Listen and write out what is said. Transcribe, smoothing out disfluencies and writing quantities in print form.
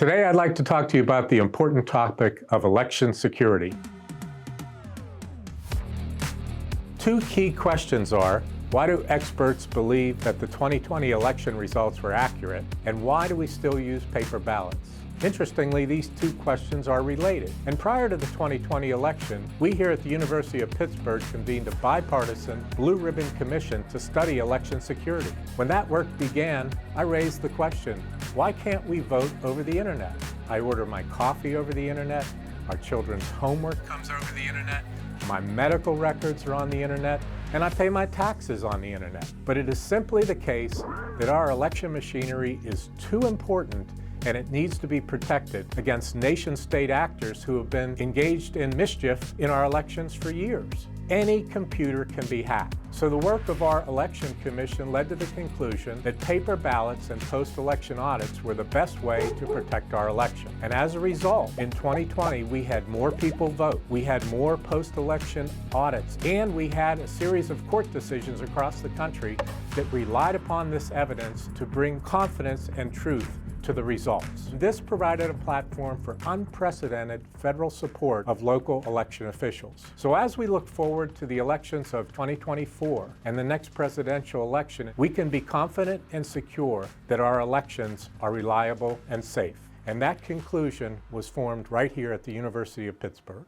Today I'd like to talk to you about the important topic of election security. Two key questions are, why do experts believe that the 2020 election results were accurate, and why do we still use paper ballots? Interestingly, these two questions are related. And prior to the 2020 election, we here at the University of Pittsburgh convened a bipartisan blue ribbon commission to study election security. When that work began, I raised the question, why can't we vote over the internet? I order my coffee over the internet, our children's homework comes over the internet, my medical records are on the internet, and I pay my taxes on the internet. But it is simply the case that our election machinery is too important and it needs to be protected against nation-state actors who have been engaged in mischief in our elections for years. Any computer can be hacked. So the work of our election commission led to the conclusion that paper ballots and post-election audits were the best way to protect our election. And as a result, in 2020, we had more people vote, we had more post-election audits, and we had a series of court decisions across the country that relied upon this evidence to bring confidence and truth to the results. This provided a platform for unprecedented federal support of local election officials. So as we look forward to the elections of 2024 and the next presidential election, we can be confident and secure that our elections are reliable and safe. And that conclusion was formed right here at the University of Pittsburgh.